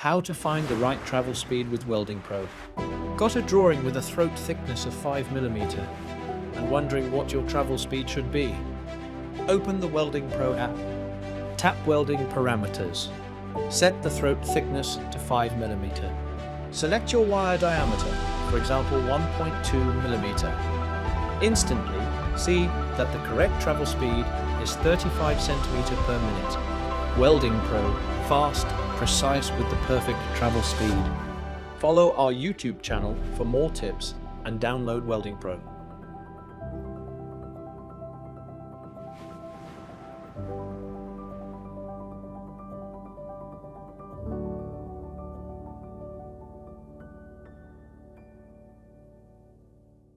How to find the right travel speed with WeldingPro. Got a drawing with a throat thickness of 5mm and wondering what your travel speed should be? Open the WeldingPro app. Tap Welding Parameters. Set the throat thickness to 5mm. Select your wire diameter, for example 1.2mm. Instantly see that the correct travel speed is 35 cm per minute. WeldingPro, fast, precise with the perfect travel speed. Follow our YouTube channel for more tips and download WeldingPro.